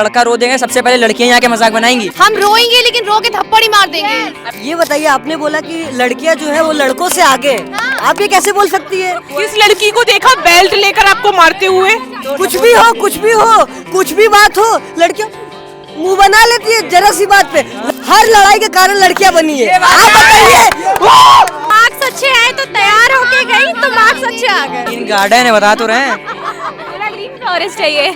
लड़का रो देंगे सबसे पहले लड़कियां यहाँ के मजाक बनाएंगी। हम रोएंगे लेकिन रो के थप्पड़ ही मार देंगे। ये बताइए, आपने बोला कि लड़कियां जो है वो लड़कों से आगे है। आप ये कैसे बोल सकती है? किस लड़की को देखा बेल्ट लेकर आपको मारते हुए? कुछ भी हो, कुछ भी हो, कुछ भी बात हो, लड़कियां मुंह बना लेती है जरा सी बात पे। हर लड़ाई के कारण लड़कियां बनी है। आप बताइए। मार्क्स अच्छे आए तो तैयार होके गई तो मार्क्स अच्छे आ गए। ग्रीन गार्डन है, बता तो रहे हैं। ग्रीन फॉरेस्ट चाहिए।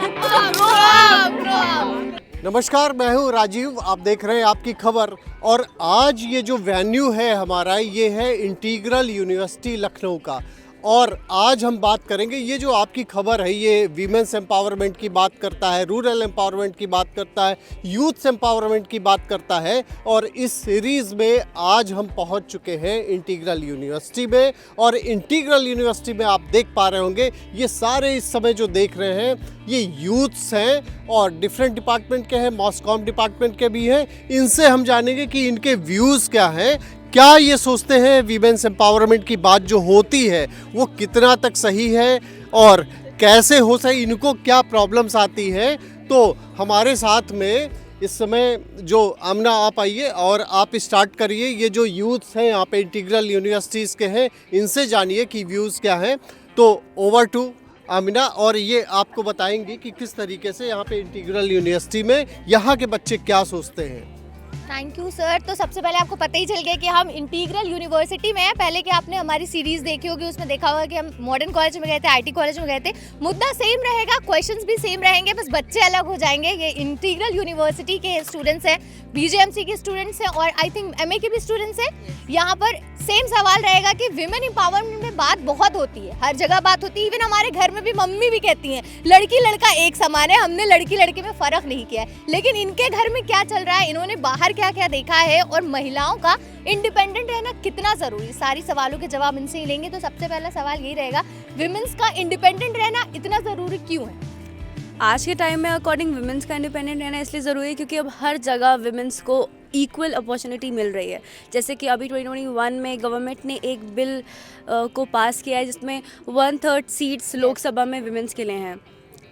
नमस्कार, मैं हूँ राजीव, आप देख रहे हैं आपकी खबर। और आज ये जो वेन्यू है हमारा, ये है इंटीग्रल यूनिवर्सिटी लखनऊ का। और आज हम बात करेंगे, ये जो आपकी खबर है ये वीमेंस एम्पावरमेंट की बात करता है, रूरल एम्पावरमेंट की बात करता है, यूथ एम्पावरमेंट की बात करता है। और इस सीरीज़ में आज हम पहुंच चुके हैं इंटीग्रल यूनिवर्सिटी में। और इंटीग्रल यूनिवर्सिटी में आप देख पा रहे होंगे, ये सारे इस समय जो देख रहे हैं ये यूथ्स हैं और डिफरेंट डिपार्टमेंट के हैं, मॉस कॉम डिपार्टमेंट के भी हैं। इनसे हम जानेंगे कि इनके व्यूज़ क्या हैं, क्या ये सोचते हैं वीमेंस एम्पावरमेंट की बात जो होती है वो कितना तक सही है और कैसे हो सही, इनको क्या प्रॉब्लम्स आती है। तो हमारे साथ में इस समय जो आमना, आप आइए और आप स्टार्ट करिए। ये जो यूथ्स हैं यहाँ पे इंटीग्रल यूनिवर्सिटीज़ के हैं, इनसे जानिए कि व्यूज़ क्या हैं। तो ओवर टू आमिना, और ये आपको बताएंगी कि किस तरीके से यहाँ पे इंटीग्रल यूनिवर्सिटी में यहाँ के बच्चे क्या सोचते हैं। Thank you sir. तो सबसे पहले आपको पता ही चल गया कि हम इंटीग्रल यूनिवर्सिटी में हैं। पहले कि आपने हमारी सीरीज देखी होगी, उसमें देखा होगा कि हम मॉडर्न कॉलेज में गए थे, आईटी कॉलेज में गए थे। मुद्दा सेम रहेगा, क्वेश्चंस भी सेम रहेंगे, बस बच्चे अलग हो जाएंगे। ये इंटीग्रल यूनिवर्सिटी के स्टूडेंट्स हैं, बीजेएमसी के स्टूडेंट्स हैं और आई थिंक एमए के भी स्टूडेंट्स हैं। यहाँ पर सेम सवाल रहेगा कि विमेन एम्पावरमेंट में बात बहुत होती है, हर जगह बात होती है। इवन हमारे घर में भी मम्मी भी कहती हैं लड़की लड़का एक समान है, हमने लड़की लड़के में फ़र्क नहीं किया है। लेकिन इनके घर में क्या चल रहा है, इन्होंने बाहर क्या क्या देखा है और महिलाओं का इंडिपेंडेंट रहना कितना ज़रूरी, सारी सवालों के जवाब इनसे ही लेंगे। तो सबसे पहला सवाल यही रहेगा, विमेंस का इंडिपेंडेंट रहना इतना ज़रूरी क्यों है? आज के टाइम में अकॉर्डिंग विमेंस का इंडिपेंडेंट रहना इसलिए ज़रूरी है क्योंकि अब हर जगह विमेंस को इक्वल अपॉर्चुनिटी मिल रही है। जैसे कि अभी 2021 में गवर्नमेंट ने एक बिल को पास किया है जिसमें 1/3 सीट्स लोकसभा में विमेंस के लिए हैं।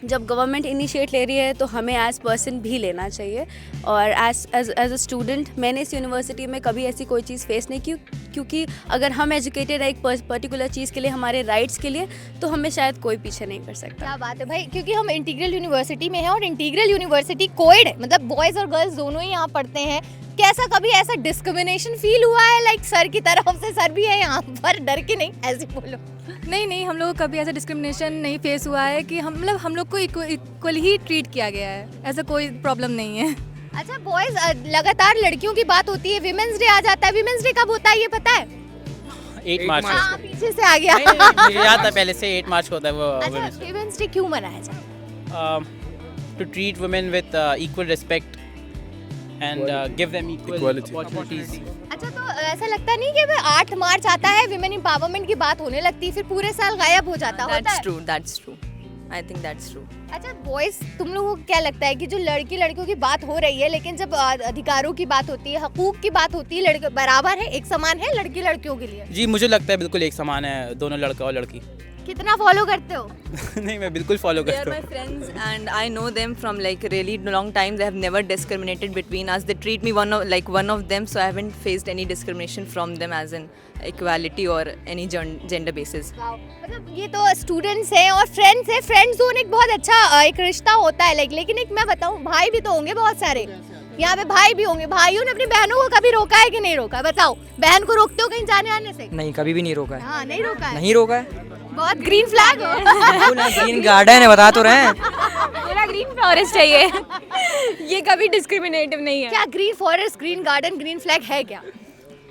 जब गवर्नमेंट इनिशिएट ले रही है तो हमें एज पर्सन भी लेना चाहिए। और एज अ स्टूडेंट मैंने इस यूनिवर्सिटी में कभी ऐसी कोई चीज़ फेस नहीं की, क्योंकि अगर हम एजुकेटेड है एक पर्टिकुलर चीज़ के लिए, हमारे राइट्स के लिए, तो हमें शायद कोई पीछे नहीं कर सकता। क्या बात है भाई, क्योंकि हम इंटीग्रल यूनिवर्सिटी में हैं और इंटीग्रल यूनिवर्सिटी कोएड है, मतलब बॉयज़ और गर्ल्स दोनों ही यहाँ पढ़ते हैं। कैसा कभी ऐसा डिस्क्रिमिनेशन फील हुआ है, लाइक सर की तरफ से, सर भी है यहाँ पर, डर के नहीं ऐसे बोलो? नहीं, हम लोग को कभी ऐसा डिस्क्रिमिनेशन नहीं फेस हुआ है कि हम लोग को इक्वल ही ट्रीट किया गया है, ऐसा कोई प्रॉब्लम नहीं है। अच्छा, बॉयज लगातार लड़कियों की बात होती है, विमेंस डे आ जाता है, विमेंस डे कब होता है ये पता है? 8 मार्च। हाँ, पीछे से आ गया। मुझे याद था पहले से 8 मार्च को होता है वो। अच्छा, विमेंस डे क्यों मनाया जाए? To treat women with equal respect and give them equal opportunities. अच्छा, तो ऐसा लगता नहीं कि 8 मार्च आता है, विमेन एम्पावरमेंट की बात होने लगती है, फिर पूरे साल गायब हो जाता होता है? That's true. I think that's true. अच्छा बॉयज, तुम लोगों को क्या लगता है कि जो लड़कियों की बात हो रही है, लेकिन जब अधिकारों की बात होती है, हकूक की बात होती है, लड़के बराबर है, एक समान है लड़कियों के लिए? जी, मुझे लगता है बिल्कुल एक समान है, दोनों लड़का और लड़की। कितना फॉलो करते हो? नहीं, मैं बिल्कुल फॉलो They are करता my हूँ। friends and I know them from like really long time. They have never discriminated between us. They treat me one of them, so I haven't faced any discrimination from them as in equality or any gender basis. मतलब ये तो students हैं और friends हैं, friend zone एक बहुत अच्छा एक रिश्ता होता है, लेकिन एक मैं बताऊँ, भाई भी तो होंगे बहुत सारे यहाँ पे, भाई भी होंगे। भाइयों ने अपनी बहनों को कभी रोका है कि नहीं रोका? बताओ, बहन को रोकते हो कहीं जाने आने से? नहीं, कभी भी नहीं रोका है। हाँ, नहीं रोका है। नहीं रोका है। बहुत ग्रीन फ्लैग हो। ग्रीन गार्डन है, बता तो रहे हैं। मेरा ग्रीन फॉरेस्ट चाहिए। ये कभी डिस्क्रिमिनेटिव नहीं है। क्या green forest, green garden, green flag है क्या?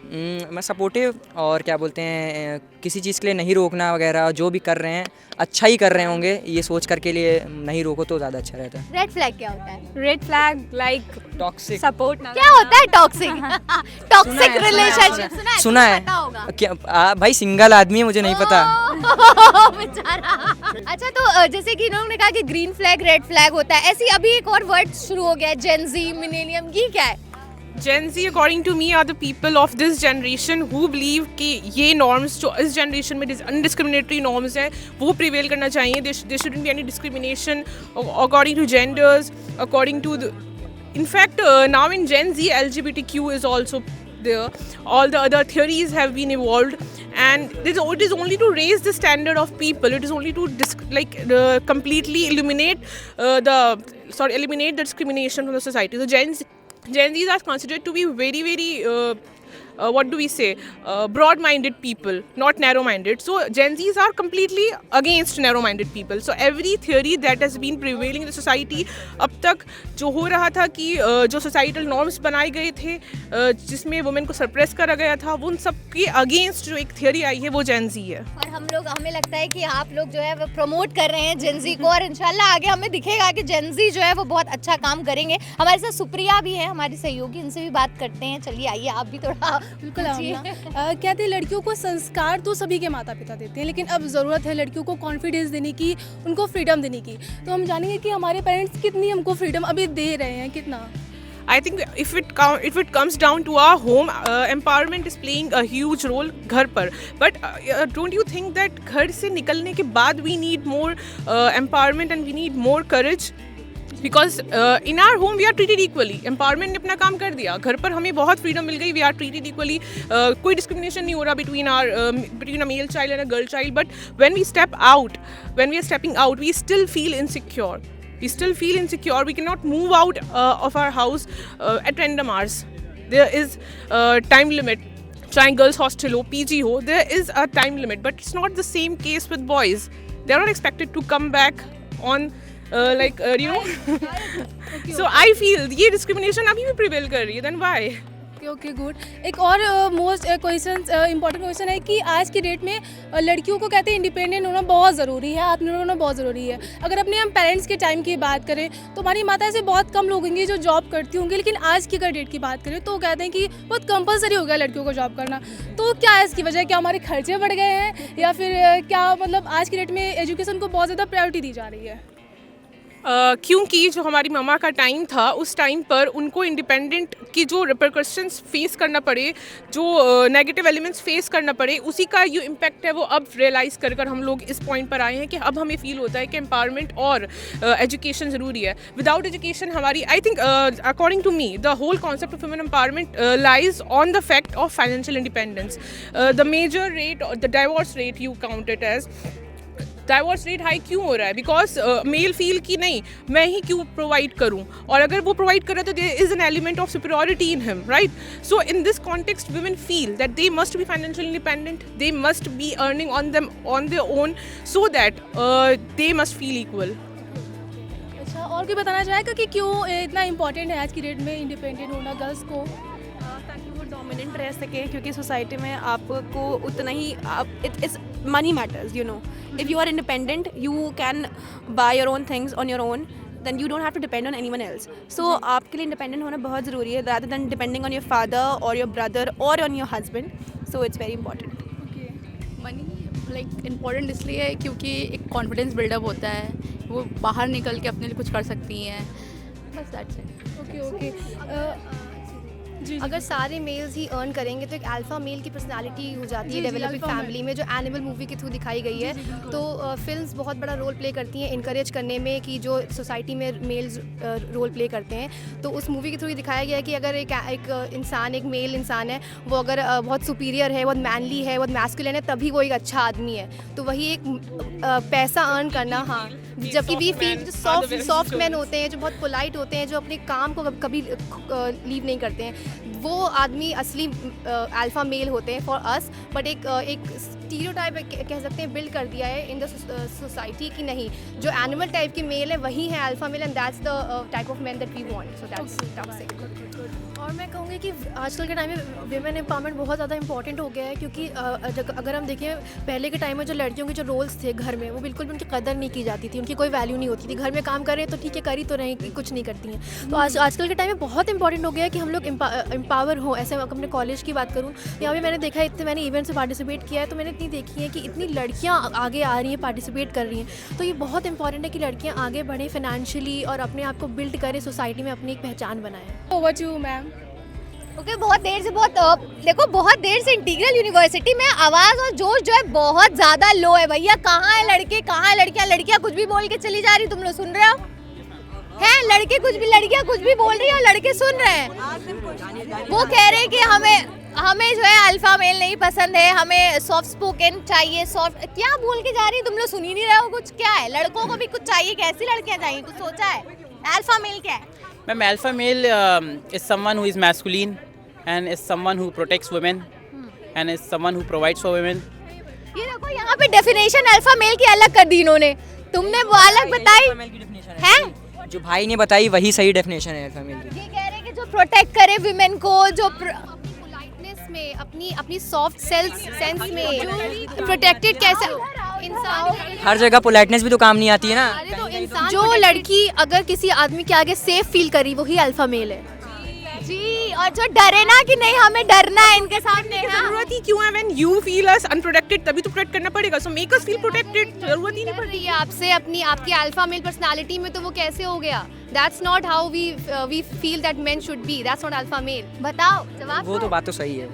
मैं सपोर्टिव, और क्या बोलते हैं, किसी चीज़ के लिए नहीं रोकना वगैरह, जो भी कर रहे हैं अच्छा ही कर रहे होंगे, ये सोच करके लिए नहीं रोको तो ज़्यादा अच्छा रहता है। रेड फ्लैग क्या होता है? Red flag like toxic. Support ना। क्या होता है टॉक्सिक? टॉक्सिक रिलेशनशिप सुना है? पता होगा क्या भाई, सिंगल आदमी है, मुझे नहीं पता। बेचारा। अच्छा, तो जैसे कि इन्होंने कहा कि ग्रीन फ्लैग रेड फ्लैग होता है, ऐसी अभी एक और वर्ड शुरू हो गया है, जेन जी, मिलेनियम, ये क्या है? Gen Z according to me are the people of this generation who believe कि ये norms जो इस generation में undiscriminatory norms हैं वो prevail करना चाहिए. There shouldn't be any discrimination according to genders, according to the. In fact, now in Gen Z, LGBTQ is also there. All the other theories have been evolved, and it is only to raise the standard of people. It is only to completely eliminate the discrimination from the society. So Gen Zs are considered to be very, very what do we say, broad-minded people, not narrow-minded. So Gen Zs are completely against narrow-minded people. So every theory that has been prevailing in the society, अब तक जो हो रहा था कि जो societal norms बनाए गए थे जिसमें women को suppress करा गया था, वो उन सब के against जो एक theory आई है वो Gen Z है. और हमें लगता है कि आप लोग जो है वो प्रमोट कर रहे हैं Gen Z को, और इंशाल्लाह आगे हमें दिखेगा कि Gen Z जो है वो बहुत अच्छा काम करेंगे. हमारे साथ सुप्रिया भी है, हमारी सहयोगी, इनसे भी बात करते हैं. चलिए आइए, आप भी थोड़ा. बिल्कुल. कहते हैं लड़कियों को संस्कार तो सभी के माता पिता देते हैं, लेकिन अब ज़रूरत है लड़कियों को कॉन्फिडेंस देने की, उनको फ्रीडम देने की. तो हम जानेंगे कि हमारे पेरेंट्स कितनी हमको फ्रीडम अभी दे रहे हैं, कितना. I think if it comes down to our home, empowerment is playing a huge role घर पर. But don't you think that घर से निकलने के बाद we need more empowerment and we need more courage? Because in our home we are treated equally. Empowerment ने अपना काम कर दिया. घर पर हमें बहुत freedom मिल गई. We are treated equally. कोई discrimination नहीं हो रहा between a male child and a girl child. But when we step out, when we are stepping out, we still feel insecure. We still feel insecure. We cannot move out of our house at random hours. There is time limit. चाहे girls hostel हो, PG हो, there is a time limit. But it's not the same case with boys. They are not expected to come back on you know. So I feel ये discrimination अभी भी prevail कर रही है. Then why? Okay good. एक और most question important question है कि आज की डेट में लड़कियों को कहते हैं इंडिपेंडेंट होना बहुत ज़रूरी है, आत्मनिर्भर होना बहुत ज़रूरी है. अगर अपने हम पेरेंट्स के टाइम की बात करें तो हमारी माता ऐसे बहुत कम लोग होंगे जो जॉब करती होंगी, लेकिन आज की अगर डेट की बात करें तो वो कहते हैं कि बहुत कंपलसरी हो गया लड़कियों को जॉब करना. तो क्या है इसकी वजह? क्या हमारे खर्चे बढ़ गए हैं, या फिर क्या मतलब आज की डेट में एजुकेशन को बहुत ज़्यादा प्रायोरिटी दी जा रही है? क्योंकि जो हमारी मामा का टाइम था उस टाइम पर उनको इंडिपेंडेंट की जो रिपरकशंस फेस करना पड़े, जो नेगेटिव एलिमेंट्स फेस करना पड़े, उसी का जो इम्पैक्ट है वो अब रियलाइज़ कर हम लोग इस पॉइंट पर आए हैं कि अब हमें फील होता है कि एम्पावरमेंट और एजुकेशन ज़रूरी है. विदाउट एजुकेशन हमारी, I think according to me, the whole concept of women empowerment lies on the fact of financial independence. The major rate, the divorce rate you count it as, divorce rate high क्यों हो रहा है? Because mail feel कि नहीं, मैं ही क्यों provide करूं, और अगर वो प्रोवाइड कर रहा है तो there is an element of superiority in him, right? So in this context women feel that they must be financially independent, they must be earning on their own, so that they must feel equal. अच्छा, और कोई बताना चाहेगा कि क्यों इतना important है आज की डेट में इंडिपेंडेंट होना गर्ल्स को? ताकि वो डोमिनेंट रह सके, क्योंकि सोसाइटी में आपको उतना ही it's money matters, you know. If you are independent you can buy your own things on your own, then you don't have to depend on anyone else. So आपके लिए इंडिपेंडेंट होना बहुत ज़रूरी है, rather than depending on your father or your brother or on your husband. So it's very important. Money like important इसलिए है क्योंकि एक कॉन्फिडेंस बिल्डअप होता है, वो बाहर निकल के अपने लिए कुछ कर सकती हैं, बस दैट्स इट. ओके. अगर सारे मेल्स ही अर्न करेंगे तो एक अल्फा मेल की पर्सनालिटी हो जाती है डेवलपिंग फैमिली में, जो एनिमल मूवी के थ्रू दिखाई गई है. तो फिल्म्स बहुत बड़ा रोल प्ले करती हैं इनकरेज करने में कि जो सोसाइटी में मेल्स रोल प्ले करते हैं. तो उस मूवी के थ्रू दिखाया गया है कि अगर एक इंसान, एक मेल इंसान है, वो अगर बहुत सुपीरियर है, बहुत मैनली है, बहुत मैस्कुलिन है, तभी वो एक अच्छा आदमी है. तो वही एक पैसा अर्न करना. हाँ, जबकि वी फील जो सॉफ्ट मैन होते हैं, जो बहुत पोलाइट होते हैं, जो अपने काम को कभी लीव नहीं करते हैं, वो आदमी असली अल्फा मेल होते हैं फॉर अस. बट एक स्टीरियोटाइप कह सकते हैं बिल्ड कर दिया है इन द सोसाइटी कि नहीं, जो एनिमल टाइप की मेल है वही है alpha male, and that's the type of man that we want. So that's toxic. और मैं कहूँगी कि आजकल के टाइम में विमेन एम्पावरमेंट बहुत ज़्यादा इंपॉर्टेंट हो गया है, क्योंकि अगर हम देखें पहले के टाइम में जो लड़कियों के जो रोल्स थे घर में, वो बिल्कुल भी उनकी कदर नहीं की जाती थी, उनकी कोई वैल्यू नहीं होती थी. घर में काम कर रहे हैं तो ठीक है, कर ही तो रहे, कुछ नहीं करती हैं. तो आजकल के टाइम में बहुत इंपॉर्टेंट हो गया है कि हम लोग एम्पावर हों. ऐसे अपने कॉलेज की बात करूँ, यहाँ पे मैंने देखा है, इतने मैंने इवेंट्स में पार्टिसिपेट किया है, तो मैंने इतनी देखी है कि इतनी लड़कियाँ आगे आ रही हैं, पार्टिसिपेट कर रही हैं. तो ये बहुत इंपॉर्टेंट है कि लड़कियाँ आगे बढ़ें फाइनेंशियली और अपने आप को बिल्ड करें, सोसाइटी में अपनी एक पहचान बनाएं. Over to you ma'am. Okay बहुत देर से बहुत देर से इंटीग्रल यूनिवर्सिटी में आवाज और जोश जो है बहुत ज्यादा लो है भैया। कहाँ है लड़के, कहाँ है लड़कियाँ? लड़कियाँ कुछ भी बोल के चली जा रही, तुम लोग सुन रहे हो? हैं लड़कियाँ कुछ भी बोल रही है और लड़के सुन रहे हैं। वो कह रहे हैं कि हमें जो है अल्फा मेल नहीं पसंद है, हमें सॉफ्ट स्पोकन चाहिए। सॉफ्ट क्या बोल के जा रही है? तुम लोग सुन ही नहीं रहे हो कुछ। क्या है, लड़कों को भी कुछ चाहिए? कैसी लड़कियाँ चाहिए? कुछ सोचा है? अल्फा मेल क्या है? Ma'am, alpha male is someone who is masculine and is someone who protects women and is someone who provides for women. ये देखो यहाँ पे डेफिनेशन अल्फा मेल की अलग कर दी इन्होंने, तुमने वो अलग बताई है। जो भाई ने बताई वही सही डेफिनेशन है अल्फा मेल की। ये कह रहे हैं कि जो प्रोटेक्ट करे विमेन को, जो पोलाइटनेस में अपनी सॉफ्ट सेंस में प्रोटेक्टेड कैसे इंसान, हर जगह पोलाइटनेस भी तो काम नहीं आती है ना। तो इंसान जो लड़की अगर किसी आदमी के आगे सेफ फील करी वही अल्फा मेल है जी। और जो डरे ना कि नहीं हमें डरना है इनके सामने, जरूरत ही क्यों है? When you feel us unprotected तभी तो प्रोटेक्ट करना पड़ेगा। So make us feel protected, जरूरत ही नहीं पड़ रही है आपसे आपकी अल्फा मेल पर्सनालिटी में, तो वो कैसे हो गया? That's not how we feel that men should be, that's not alpha male. बताओ जवाब। वो तो बात तो सही है।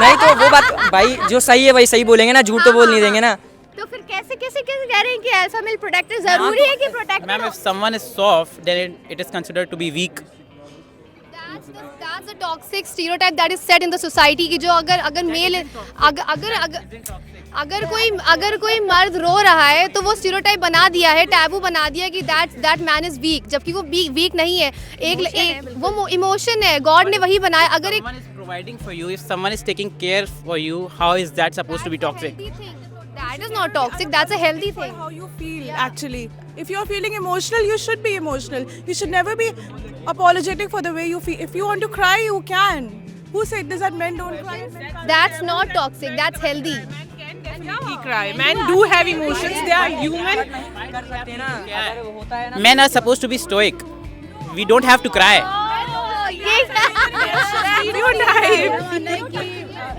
नहीं तो वो बात भाई जो सही है वही सही बोलेंगे ना, झूठ तो बोल नहीं देंगे ना। तो फिर कैसे कह रहे हैं कि अल्फा मेल प्रोटेक्टर जरूरी है कि protect? Ma'am, if someone is soft, then it is considered to be weak. That's a toxic stereotype that is set in the society कि जो अगर मेल अगर कोई मर्द रो रहा है तो वो स्टीरियोटाइप बना दिया है, टैबू बना दिया कि दैट मैन इज वीक, जबकि वो वीक नहीं है। एक वो इमोशन है, गॉड ने वही बनाया। अगर एक someone is providing for you, if someone is taking care for you, how is that supposed to be toxic? that is not toxic, that's a healthy thing. How you feel actually. If you're feeling emotional, you should be emotional. You should never be apologetic for the way you feel. If you want to cry, you can. Who said this that men don't cry? That's not toxic, that's healthy. Definitely cry. Men do have emotions, they are human. Men are supposed to be stoic. We don't have to cry.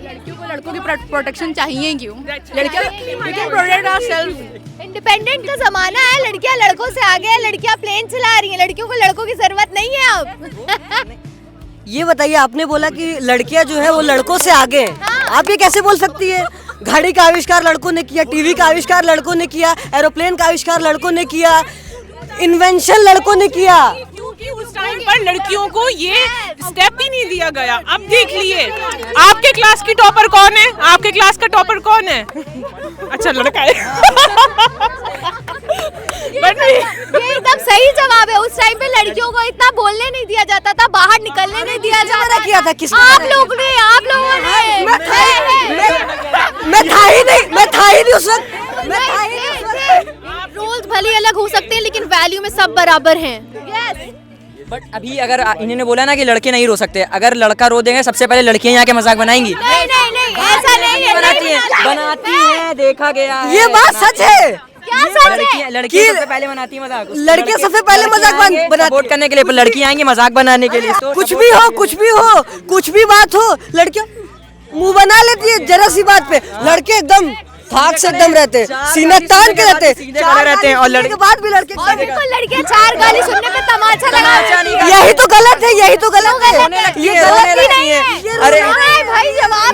लड़कियों को लड़कों की protection चाहिए क्यों? लड़कियां we can protect ourselves. Independent का जमाना है, लड़कियां लड़कों से आगे है, लड़कियां प्लेन चला रही हैं, लड़कियों को लड़कों की जरूरत नहीं है अब। ये बताइए, आपने बोला कि लड़कियां जो है वो लड़कों से आगे हैं। आप ये कैसे बोल सकती है? घड़ी का आविष्कार लड़कों ने किया, टीवी का आविष्कार लड़कों ने किया, एरोप्लेन का आविष्कार लड़कों ने किया, इन्वेंशन लड़कों ने किया। क्योंकि उस टाइम पर लड़कियों को ये स्टेप ही नहीं दिया गया। अब देख लिए, आपके क्लास की टॉपर कौन है? आपके क्लास का टॉपर कौन है? अच्छा लड़का है। ये एकदम सही जवाब है। उस टाइम पे लड़कियों को इतना बोलने नहीं दिया जाता था, बाहर निकलने नहीं दिया जाता किया था किसने? आप लोगों ने मैं था ही नहीं उस वक्त। रोल्स भले अलग हो सकते हैं लेकिन वैल्यू में सब बराबर हैं। बट अभी अगर इन्होंने बोला ना कि लड़के नहीं रो सकते, अगर लड़का रो देंगे सबसे पहले लड़कियां यहाँ के मजाक बनाएंगी। नहीं ऐसा नहीं है। बनाती हैं, देखा गया है। ये बात सच है। क्या सच है? लड़की सबसे पहले बनाती है मजाक। लड़कियां सबसे पहले मजाक बनाती सपोर्ट करने के लिए, पर लड़की आएंगी मजाक बनाने के लिए। कुछ भी बात हो, लड़कियां मुंह बना लेती है जरा सी बात पे। लड़के एकदम थाक से एकदम रहते, सीना तान के रहते हैं, और लड़के के बाद भी लड़के लड़कियां चार गाली सुनने पे तमाचा लगा। यही तो गलत है। ये रोने लगती है। अरे भाई जवाब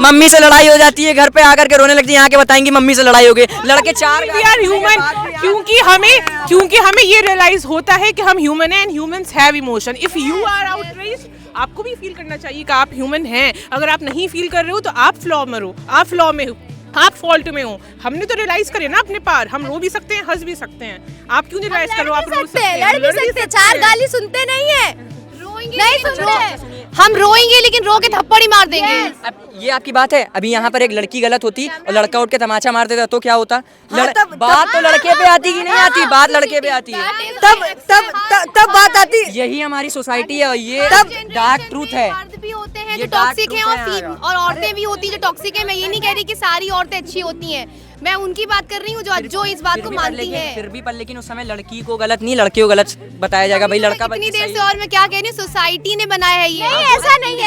मम्मी से लड़ाई हो जाती है, घर पे आकर के रोने लगती है, यहाँ के बताएंगी मम्मी से लड़ाई हो गई। लड़के चार ह्यूमन, क्योंकि हमें ये रियलाइज होता है कि हम ह्यूमन हैं and humans have emotion. If you are outraged, आपको भी फील करना चाहिए कि आप ह्यूमन हैं। अगर आप नहीं फील कर रहे हो तो आप फ्लॉ में हो, आप फ्लॉ में हो, आप फॉल्ट में हो। हमने तो रियलाइज करे ना अपने पार, हम रो भी सकते हैं, हंस भी सकते हैं। आप क्यों रियलाइज करो? आप रो सकते हैं, लड़ भी सकते हैं। चार गाली सुनते नहीं है, नहीं सुन रहे। हम रोएंगे लेकिन रो के थप्पड़ ही मार देंगे। अब ये आपकी बात है। अभी यहाँ पर एक लड़की गलत होती और लड़का उठ के तमाचा मार देता तो क्या होता? बात तो लड़के पे आती कि नहीं आती? बात लड़के पे आती है, तब बात आती। यही हमारी सोसाइटी है, ये डार्क ट्रूथ है। मर्द भी होते हैं जो टॉक्सिक हैं और औरतें भी होती हैं जो टॉक्सिक हैं। मैं ये नहीं कह रही कि सारी औरतें अच्छी होती हैं, मैं उनकी बात कर रही हूँ जो इस बात को मानती है। फिर भी पर लेकिन उस समय लड़की को गलत नहीं, लड़के को गलत बताया जाएगा। भाई लड़का इतनी देर से और मैं क्या कह रही हूँ, सोसाइटी ने बनाया है ये। ऐसा नहीं।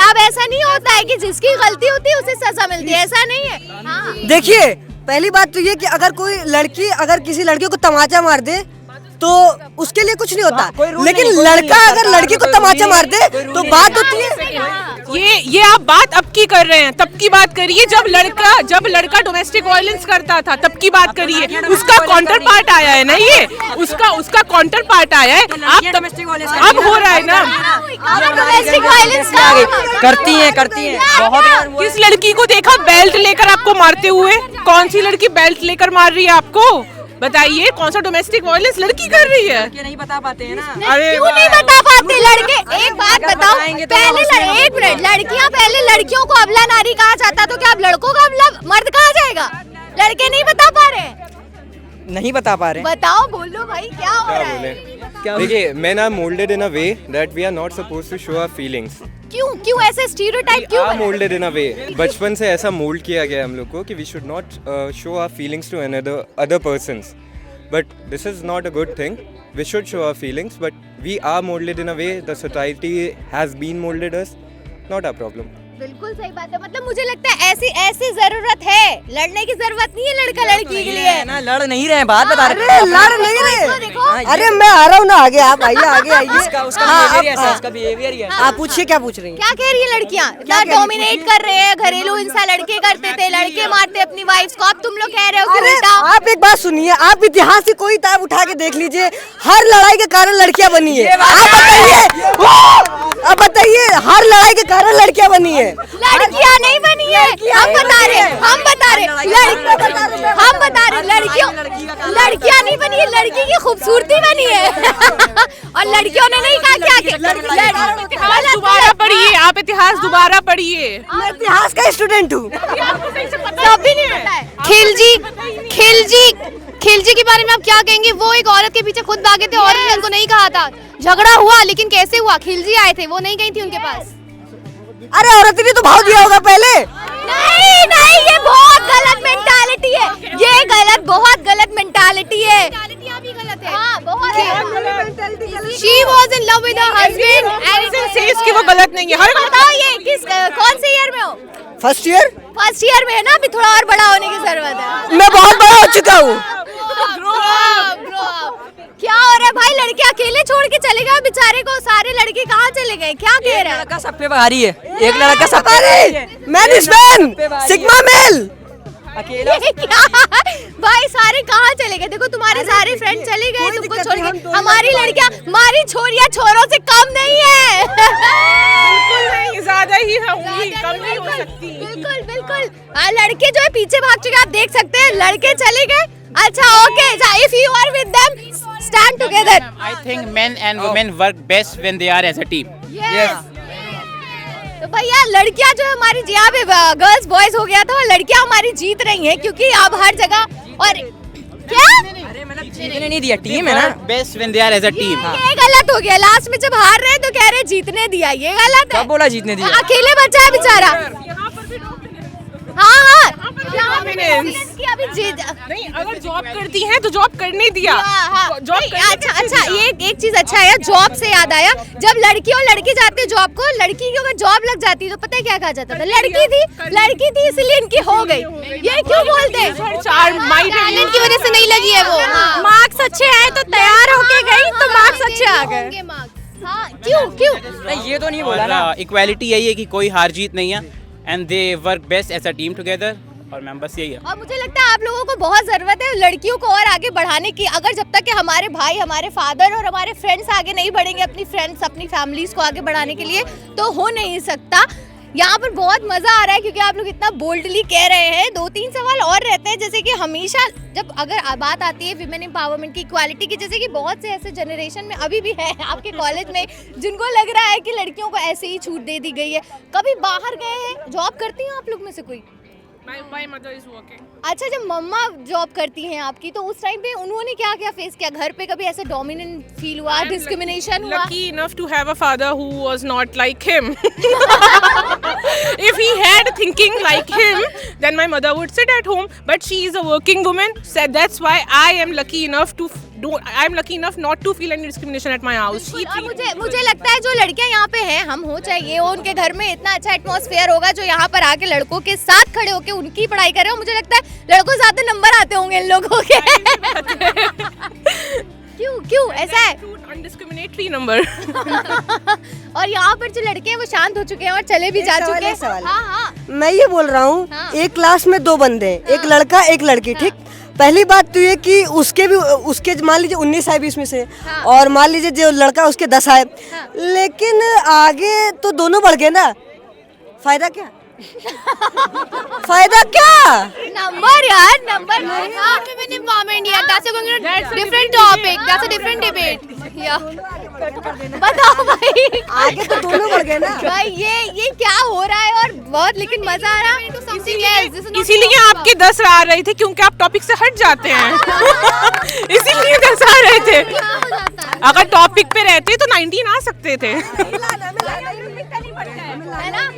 अब ऐसा नहीं होता है कि जिसकी गलती होती है उसे सजा मिलती है, ऐसा नहीं है। देखिए, पहली बात तो ये कि अगर कोई लड़की अगर किसी लड़की को तमाचा मार दे तो उसके लिए कुछ नहीं होता, कोई रूल लेकिन नहीं, कोई रूल लड़का नहीं, अगर सरकार लड़की में को कोई तमाचा रूल मार नहीं, दे कोई रूल तो नहीं बात है। होती है। ये आप बात अब की कर रहे हैं, तब की बात करिए जब लड़का डोमेस्टिक वायलेंस करता था, तब की बात करिए। उसका काउंटर पार्ट आया है ना, ये उसका काउंटर पार्ट आया है। आप अब हो रहा है ना, डोमेस्टिक वायलेंस करती हैं बहुत बार हुआ है। किस लड़की को देखा बेल्ट लेकर आपको मारते हुए? कौन सी लड़की बेल्ट लेकर मार रही है आपको? बताइए, कौन सा डोमेस्टिक वायलेंस लड़की कर रही है? ये नहीं बता पाते हैं ना। क्यों नहीं बता पाते लड़के? एक बात बताओ, पहले एक मिनट, लड़कियां पहले लड़कियों को अबला नारी कहा जाता, तो क्या अब लड़कों को अबला मर्द कहा जाएगा? लड़के नहीं बता पा रहे, नहीं बता पा रहे। बताओ, बोलो भाई, क्या हो रहा है? देखिए, men are molded in a way that we are not supposed to show our feelings. क्यों ऐसे स्टीरियोटाइप क्यों are बने? molded in a way. बचपन से ऐसा मोल्ड किया गया है हम लोग को कि we should not show our feelings to other persons. But this is not a good thing. We should show our feelings, but we are molded in a way. The society has been molded us. Not our problem. बिल्कुल सही बात है। मतलब मुझे लगता है ऐसी जरूरत है, लड़ने की जरूरत नहीं है लड़का लड़की के लिए। ना लड़ नहीं रहे, बात बता रहे। अरे लड़ नहीं रहे, अरे मैं आ रहा हूँ ना, आगे आप आइए, आगे आइए। उसका बिहेवियर ही है। आप पूछिए, क्या पूछ रही हैं? क्या कह रही है लड़कियां? इतना डोमिनेट कर रहे हैं, घरेलू हिंसा लड़के करते थे, लड़के मारते अपनी वाइफ्स को, अब तुम लोग कह रहे हो कि अरे उल्टा। आप एक बात सुनिए, आप इतिहास की कोई किताब उठा के देख लीजिए, हर लड़ाई के कारण लड़कियां बनी है। आप बताइए, हर लड़ाई के कारण लड़कियां बनी है। लड़कियां नहीं बनी है, हम बता रहे लड़कियां नहीं बनी है, लड़की की खूबसूरती बनी है। और लड़कियों ने नहीं कहा क्या इतिहास दोबारा पढ़िए, आप इतिहास दोबारा पढ़िए। मैं इतिहास का स्टूडेंट हूँ। भी नहीं पता है। खिलजी के बारे में आप क्या कहेंगे? वो एक औरत के पीछे खुद भागे थे, औरत ने उनको नहीं कहा था, झगड़ा हुआ, लेकिन कैसे हुआ? खिलजी आए थे, वो नहीं गई थी उनके पास। अरे औरत ने तो भाव दिया होगा पहले। नहीं, ये बहुत गलत मेंटालिटी है, ये बहुत गलत मेंटालिटी है। हाँ, बहुत She was in love with her husband and says कि वो गलत नहीं है। बताओ ये कौन से ईयर में हो? फर्स्ट ईयर में है ना, अभी थोड़ा और बड़ा होने की जरूरत है। मैं बहुत बड़ा हो चुका हूँ। क्या हो रहा है भाई? लड़के अकेले छोड़ के चले गए बेचारे को, सारे लड़के कहाँ चले गए? क्या कह रहे हैं? लड़का सब पे भारी है, एक लड़का सब पे अरे man is man, sigma male. अकेला भाई सारे कहाँ चले गए? देखो तुम्हारे सारे फ्रेंड चले गए तुमको छोड़ के। हमारी लड़कियाँ, हमारी छोरियाँ छोरों से कम नहीं है। बिल्कुल नहीं, ज्यादा ही होंगी, कम नहीं हो सकती। बिल्कुल। लड़के जो है पीछे भाग चुके, आप देख सकते हैं, लड़के चले गए। अच्छा, okay, if you are with them, stand together. I think men and women work best when they are as a team. Yes. तो भैया लड़कियां जो है हमारी, यहाँ पे गर्ल्स बॉयज हो गया था, और लड़कियां हमारी जीत रही हैं, क्योंकि अब हर जगह। और क्या? अरे मतलब जीतने नहीं दिया, टीम है ना। Best when they are as a team. ये गलत हो गया, लास्ट में जब हार रहे हैं तो कह रहे हैं जीतने दिया, ये गलत है। कब बोला जीतने दिया? अकेले बचा है बेचारा। हाँ, अभी जीत नहीं, अगर जॉब करती हैं तो जॉब करने दिया। अच्छा, ये एक चीज अच्छा है, जॉब से याद आया, जब लड़की और लड़के जाते हैं जॉब को, लड़की की अगर जॉब लग जाती है तो पता है क्या कहा जाता था? लड़की थी इसलिए इनकी हो गई। ये क्यों बोलते हैं? टैलेंट की वजह से नहीं लगी है वो। मार्क्स अच्छे आए तो तैयार होके गई, तो मार्क्स अच्छे आ गए। हाँ, क्यों? नहीं, ये तो नहीं बोला ना। इक्वालिटी यही है कि कोई हार जीत नहीं है, and they work best as a team together. और मैम बस यही है। और मुझे लगता है आप लोगों को बहुत ज़रूरत है लड़कियों को और आगे बढ़ाने की। अगर जब तक कि हमारे भाई, हमारे फादर और हमारे फ्रेंड्स आगे नहीं बढ़ेंगे, अपनी फ्रेंड्स, अपनी फैमिलीज को आगे बढ़ाने के लिए, तो हो नहीं सकता। यहाँ पर बहुत मज़ा आ रहा है क्योंकि आप लोग इतना बोल्डली कह रहे हैं। 2-3 सवाल और रहते हैं, जैसे कि हमेशा जब अगर बात आती है विमेन एम्पावरमेंट की, इक्वालिटी की, जैसे कि बहुत से ऐसे जनरेशन में अभी भी है आपके कॉलेज में जिनको लग रहा है कि लड़कियों को ऐसे ही छूट दे दी गई है। कभी बाहर गए हैं? जॉब करती हैं आप लोग में से कोई? My mother is working. अच्छा, जब मम्मा जॉब करती हैं आपकी, तो उस टाइम पे उन्होंने क्या क्या फेस किया? घर पे कभी ऐसे डोमिनेंट फील हुआ, डिस्क्रिमिनेशन हुआ? Lucky enough to have a father who was not like him. If he had thinking like him, then my mother would sit at home. But she is a working woman, so that's why I am lucky enough not to feel any discrimination at my house. मुझे लगता है जो लड़कियां यहाँ पे हैं, हम हो चाहे ये हो, उनके घर में इतना अच्छा एटमॉस्फेयर होगा जो यहाँ पर आके लड़कों के साथ खड़े होके उनकी पढ़ाई कर रहे हो। मुझे लगता है लड़कों से ज्यादा नंबर आते होंगे इन लोगों के। क्यों ऐसा है? अनडिस्क्रिमिनेटरी नंबर। और यहाँ पर जो लड़के हैं वो शांत हो चुके हैं और चले भी जा चुके हैं। हाँ। मैं ये बोल रहा हूँ, हाँ। एक क्लास में 2 बंदे हैं, एक लड़का एक लड़की, ठीक। पहली बात तो ये कि उसके मान लीजिए 19 आए 20 में से, और मान लीजिए जो लड़का उसके 10 आए, लेकिन आगे तो दोनों बढ़ गए ना, फायदा क्या? फायदा क्या? नंबर यार, number. women empowerment, yeah, that's a different topic, that's a different debate. Yeah. बताओ भाई, आगे तो दोनों बढ़ गए ना भाई। ये क्या हो रहा है? और बहुत लेकिन मजा आ रहा है। इसीलिए आपके 10 आ रहे थे, क्योंकि आप टॉपिक से हट जाते हैं। इसीलिए 10 आ रहे थे। अगर टॉपिक पे रहते तो 19 आ सकते थे।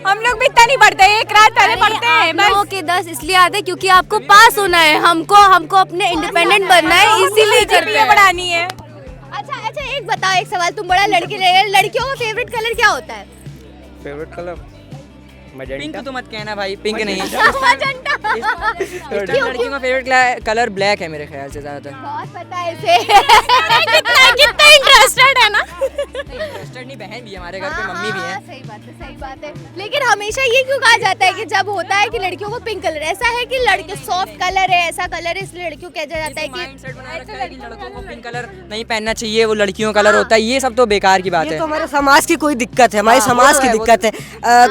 हम लोग भी इतना नहीं पढ़ते, एक रात पहले पढ़ते हैं। बस के 10 इसलिए आते क्योंकि आपको पास होना है, हमको अपने इंडिपेंडेंट बनना है, इसीलिए करते हैं, पढ़ानी है। अच्छा एक बताओ, एक सवाल, तुम बड़ा लड़कियों का फेवरेट कलर क्या होता है? फेवरेट कलर पिंक तो मत कहना भाई, पिंक नहीं। मजेंटा। लड़कियों का फेवरेट कलर ब्लैक है मेरे ख्याल से ज्यादातर। बहुत पता है इसे। कितना इंटरेस्टेड है ना। इंटरेस्टेड नहीं, बहन भी हमारे घर पे, मम्मी भी है। सही बात है। लेकिन हमेशा ये क्यों कहा जाता है कि जब होता है कि लड़कियों को पिंक कलर, ऐसा है कि लड़के सॉफ्ट कलर है, ऐसा कलर है, इसलिए लड़कियों को कहा जाता है कि लड़कों को पिंक कलर नहीं पहनना चाहिए, वो लड़कियों का कलर होता है। ये सब तो बेकार की बात ये है। तो हमारे समाज की कोई दिक्कत है, हमारे समाज की दिक्कत है।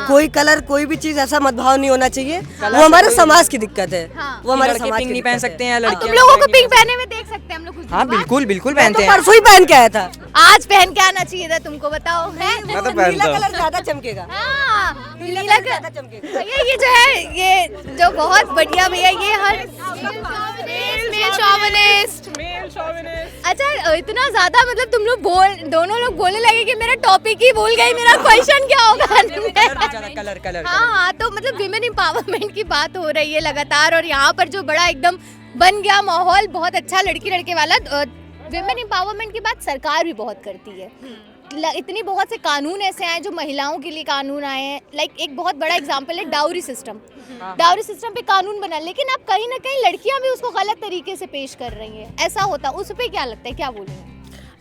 कोई कलर, कोई भी चीज ऐसा मतभाव नहीं होना चाहिए, वो हमारे समाज की दिक्कत है। वो हमारे लड़के समाज पिंक की नहीं पहन दिक्कत सकते है। हैं, तुम लड़कियां लोगों को पिंक पहने में देख सकते हैं हम लोग कुछ दिन हाँ बाद। बिल्कुल पहनते हैं। परसों ही पहन के आया था। आज पहन के आना चाहिए था तुमको, बताओ। मैं तो नीला पहनता हूँ। कलर ज्यादा चमकेगा। नीला कलर भैया, ये जो है, ये जो बहुत बढ़िया भैया, ये हर अच्छा इतना ज्यादा, मतलब तुम लोग दोनों लोग बोलने लगे कि मेरा टॉपिक ही भूल गई, मेरा क्वेश्चन क्या होगा? कलर हाँ, तो मतलब विमेन एम्पावरमेंट की बात हो रही है लगातार, और यहाँ पर जो बड़ा एकदम बन गया माहौल बहुत अच्छा लड़की लड़के वाला। विमेन एम्पावरमेंट की बात सरकार भी बहुत करती है। इतनी बहुत से कानून ऐसे आए जो महिलाओं के लिए कानून आए हैं। लाइक एक बहुत बड़ा एग्जांपल है डाउरी सिस्टम। डाउरी सिस्टम पे कानून बना, लेकिन अब कहीं ना कहीं लड़कियां भी उसको गलत तरीके से पेश कर रही हैं। ऐसा होता, उस पे क्या लगता है, क्या बोलेंगे?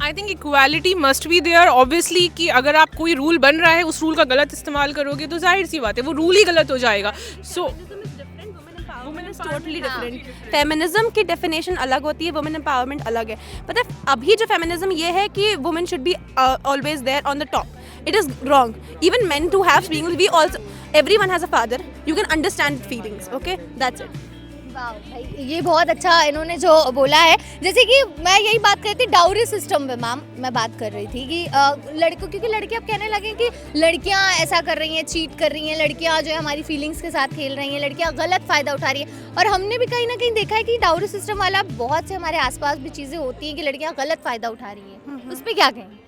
I think equality must be there obviously, कि अगर आप कोई रूल बन रहा है उस रूल का गलत इस्तेमाल करोगे तो जाहिर सी बात है वो रूल ही गलत हो जाएगा। So totally different. फेमिनिज्म की डेफिनेशन अलग होती है, वुमेन एम्पावरमेंट अलग है। पता है अभी जो फेमिनिज्म ये है कि women should be always there on the top, it is wrong. Even men too have feelings, we also, everyone has a father, you can understand feelings, okay, that's it. वाह भाई, ये बहुत अच्छा इन्होंने जो बोला है। जैसे कि मैं यही बात कर रही थी डाउरी सिस्टम में, मैम मैं बात कर रही थी कि लड़कों, क्योंकि लड़के अब कहने लगे कि लड़कियां ऐसा कर रही हैं, चीट कर रही हैं, लड़कियां जो है हमारी फीलिंग्स के साथ खेल रही हैं, लड़कियां गलत फ़ायदा उठा रही हैं। और हमने भी कहीं ना कहीं देखा है कि डाउरी सिस्टम वाला बहुत से हमारे आसपास भी चीज़ें होती हैं कि लड़कियां गलत फ़ायदा उठा रही हैं। उस पर क्या कहें?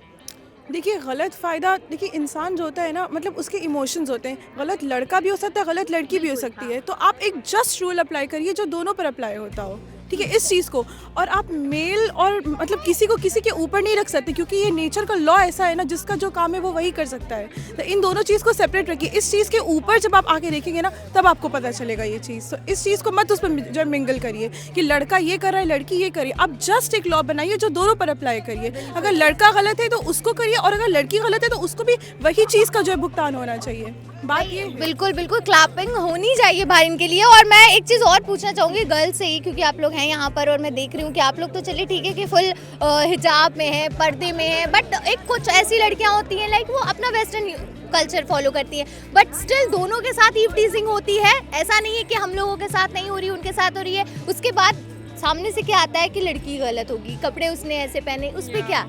देखिए गलत फ़ायदा, देखिए इंसान जो होता है ना, मतलब उसके इमोशंस होते हैं। गलत लड़का भी हो सकता है, गलत लड़की भी हो सकती है। तो आप एक जस्ट रूल अप्लाई करिए जो दोनों पर अप्लाई होता हो, ठीक है, इस चीज़ को। और आप मेल और मतलब किसी को किसी के ऊपर नहीं रख सकते, क्योंकि ये नेचर का लॉ ऐसा है ना, जिसका जो काम है वो वही कर सकता है। तो इन दोनों चीज़ को सेपरेट रखिए। इस चीज़ के ऊपर जब आप आके देखेंगे ना, तब आपको पता चलेगा ये चीज़। तो इस चीज़ को मत उस पर जो मिंगल करिए कि लड़का ये कर रहा है, लड़की ये करिए। आप जस्ट एक लॉ बनाइए जो दोनों पर अप्लाई करिए। अगर लड़का गलत है तो उसको करिए, और अगर लड़की गलत है तो उसको भी वही चीज़ का जो है भुगतान होना चाहिए। बात ये बिल्कुल बिल्कुल क्लैपिंग होनी चाहिए भाई इनके लिए। और मैं एक चीज़ और पूछना चाहूँगी गर्ल्स से ही, क्योंकि आप लोग हैं यहाँ पर और मैं देख रही हूँ कि आप लोग तो चलिए ठीक है कि फुल हिजाब में है, पर्दे में है, बट एक कुछ ऐसी लड़कियाँ होती हैं लाइक वो अपना वेस्टर्न कल्चर फॉलो करती है, बट स्टिल दोनों के साथ ईव टीजिंग होती है। ऐसा नहीं है कि हम लोगों के साथ नहीं हो रही, उनके साथ हो रही है। उसके बाद सामने से क्या आता है कि लड़की गलत होगी, कपड़े उसने ऐसे पहने, उस पर क्या?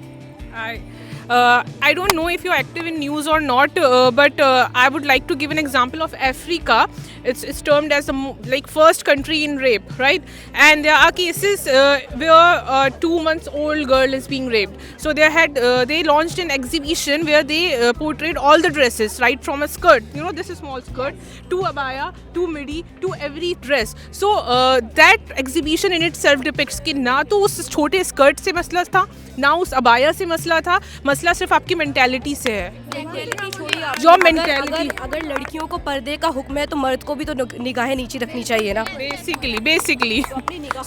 I don't know if you're active in news or not, but I would like to give an example of Africa. It's termed as the like first country in rape, right? And there are cases where a 2 months old girl is being raped. So they launched an exhibition where they portrayed all the dresses, right from a skirt, you know, this is small skirt, to abaya, to midi, to every dress. So that exhibition in itself depicts कि ना तो उस छोटे skirt से मसला था, ना उस अबाया से मसला था, मसला सिर्फ आपकी मेंटालिटी से है। जो मेंटालिटी, अगर लड़कियों को पर्दे का हुक्म है तो मर्द को भी तो निगाहें नीचे रखनी चाहिए ना। Basically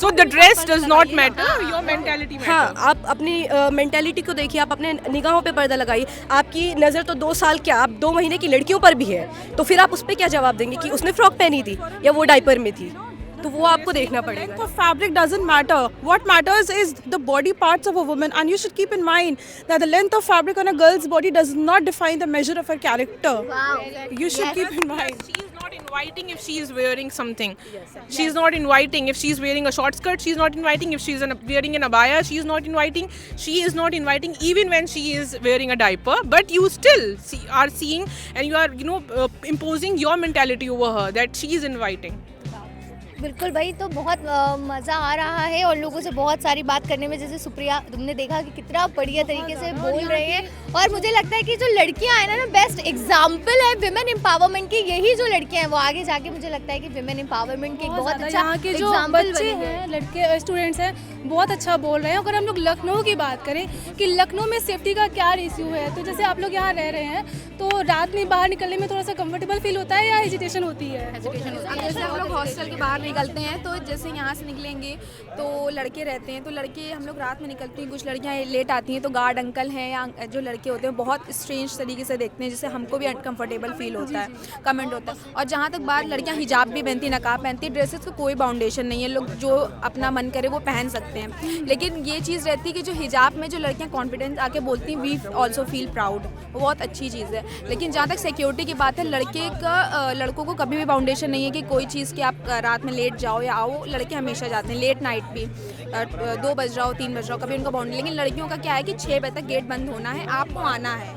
so the dress does not matter, your mentality matter. हाँ, आप अपनी मेंटालिटी को देखिए, आप अपने निगाहों पे पर्दा लगाइए। आपकी नज़र तो 2 साल क्या, आप 2 महीने की लड़कियों पर भी है, तो फिर आप उस पर क्या जवाब देंगे कि उसने फ्रॉक पहनी थी या वो डायपर में थी? तो वो आपको देखना पड़ेगा। So fabric doesn't matter. What matters is the body parts of a woman, and you should keep in mind that the length of fabric on a girl's body does not define the measure of her character. Wow. You should keep in mind. She is not inviting if she is wearing something. She is not inviting if she is wearing a short skirt. She is not inviting if she is wearing an abaya. She is not inviting. She is not inviting even when she is wearing a diaper. But you still are seeing, and you are imposing your mentality over her that she is inviting. बिल्कुल भाई, तो बहुत मज़ा आ रहा है और लोगों से बहुत सारी बात करने में। जैसे सुप्रिया, तुमने देखा कि कितना बढ़िया तरीके से बोल रहे हैं, और मुझे लगता है कि जो लड़कियां हैं ना बेस्ट एग्जाम्पल है विमेन एम्पावरमेंट की। यही जो लड़कियां हैं वो आगे जाके मुझे लगता है कि विमेन एम्पावरमेंट की बहुत अच्छा यहाँ के जो बच्चे हैं, लड़के स्टूडेंट्स हैं, बहुत अच्छा बोल रहे हैं। अगर हम लोग लखनऊ की बात करें कि लखनऊ में सेफ्टी का क्या इश्यू है, तो जैसे आप लोग यहाँ रह रहे हैं तो रात में बाहर निकलने में थोड़ा सा कंफर्टेबल फील होता है या हेजिटेशन होती है? जैसे हम लोग हॉस्टल के बाहर निकलते हैं तो जैसे यहाँ से निकलेंगे तो लड़के रहते हैं, तो लड़के हम लोग रात में निकलते हैं, कुछ लड़कियाँ लेट आती हैं तो गार्ड अंकल हैं या जो लड़के होते हैं बहुत स्ट्रेंज तरीके से देखते हैं, जिससे हमको भी अनकंफर्टेबल फील होता है, कमेंट होता है। और जहाँ तक बात, लड़कियाँ हिजाब भी पहनती हैं, नकाब पहनती हैं, ड्रेसेस का कोई बाउंडेशन नहीं है, लोग जो अपना मन करे वो पहन सकते हैं। लेकिन ये चीज़ रहती है कि जो हिजाब में जो लड़कियाँ कॉन्फिडेंस आके बोलती हैं, वी ऑल्सो फील प्राउड, वो बहुत अच्छी चीज़ है। लेकिन जहाँ तक सिक्योरिटी की बात है, लड़कों को कभी भी बाउंडेशन नहीं है कि कोई चीज़ की आप रात में लेट जाओ या आओ। लड़के हमेशा जाते हैं लेट नाइट भी, 2 बज रहा हो, 3 बज रहा हो, कभी उनका बाउंड। लेकिन लड़कियों का क्या है कि 6 बजे तक गेट बंद होना है, आपको आना है,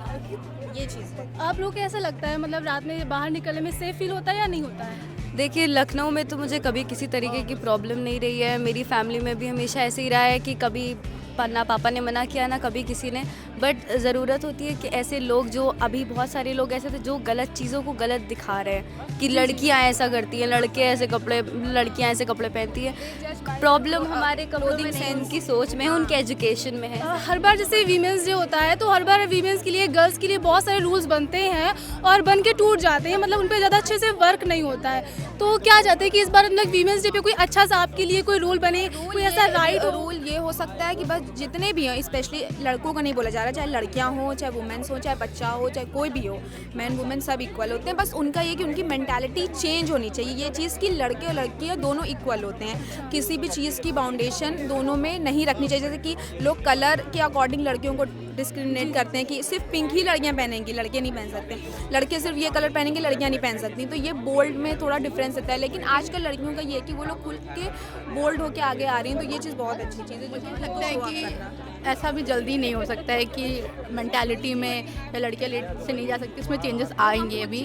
ये चीज़ है। आप लोग को ऐसा लगता है मतलब रात में बाहर निकलने में सेफ फील होता है या नहीं होता है? देखिए, लखनऊ में तो मुझे कभी किसी तरीके की प्रॉब्लम नहीं रही है। मेरी फैमिली में भी हमेशा ऐसे ही रहा है कि कभी ना पापा ने मना किया ना कभी किसी ने। बट ज़रूरत होती है कि ऐसे लोग, जो अभी बहुत सारे लोग ऐसे थे जो गलत चीज़ों को गलत दिखा रहे हैं कि लड़कियां ऐसा करती हैं, लड़कियां ऐसे कपड़े पहनती हैं। प्रॉब्लम हमारे क्लोथिंग सेंस की सोच में है, उनके एजुकेशन में है। हर बार जैसे वीमेंस डे होता है तो हर बार वीमेंस के लिए, गर्ल्स के लिए बहुत सारे रूल्स बनते हैं और बन के टूट जाते हैं, मतलब उन पर ज़्यादा अच्छे से वर्क नहीं होता है। तो क्या चाहते हैं कि इस बार मतलब वीमेंस डे पे कोई अच्छा सा आपके लिए कोई रूल बने, कोई ऐसा राइट रूल ये हो सकता है कि बस जितने भी हैं, स्पेशली लड़कों का नहीं बोला जा रहा, चाहे लड़कियां हो, चाहे वुमेन्स हो, चाहे बच्चा हो, चाहे कोई भी हो, मैन वुमेन सब इक्वल होते हैं। बस उनका ये कि उनकी मेंटालिटी चेंज होनी चाहिए, ये चीज़ कि लड़के और लड़कियां दोनों इक्वल होते हैं, किसी भी चीज़ की बाउंडेशन दोनों में नहीं रखनी चाहिए। जैसे कि लोग कलर के अकॉर्डिंग लड़कियों को डिस्क्रिमिनेट करते हैं कि सिर्फ पिंक ही लड़कियां पहनेंगी, लड़के नहीं पहन सकते, लड़के सिर्फ ये कलर पहनेंगे, लड़कियां नहीं पहन सकती। तो ये बोल्ड में थोड़ा डिफरेंस रहता है। लेकिन आजकल लड़कियों का ये है कि वो लोग खुल के बोल्ड होके आगे आ रही हैं, तो ये चीज़ बहुत अच्छी चीज़ है। जो लगता है कि ऐसा भी जल्दी नहीं हो सकता है कि मेंटालिटी में या लड़कियां लेट से नहीं जा सकती, उसमें चेंजेस आएंगे अभी।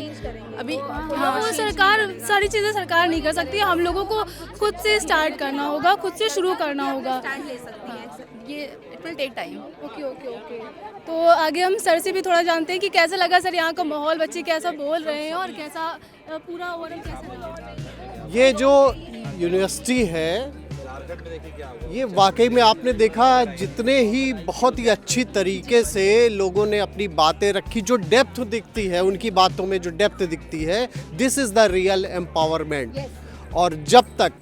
हाँ, वो सरकार, सारी चीज़ें सरकार नहीं कर सकती, हम लोगों को खुद से स्टार्ट करना होगा, खुद से शुरू करना होगा। ले सकती हैं, ये it will take time. Okay. तो आगे हम सर से भी थोड़ा जानते हैं कि कैसा लगा सर यहाँ का माहौल, बच्चे कैसा बोल रहे हैं और कैसा पूरा ओवरऑल कैसा लगा? ये जो यूनिवर्सिटी है, ये वाकई में आपने देखा, जितने ही बहुत ही अच्छी तरीके से लोगों ने अपनी बातें रखी, जो डेप्थ दिखती है उनकी बातों में, जो डेप्थ दिखती है, this is the real empowerment. और जब तक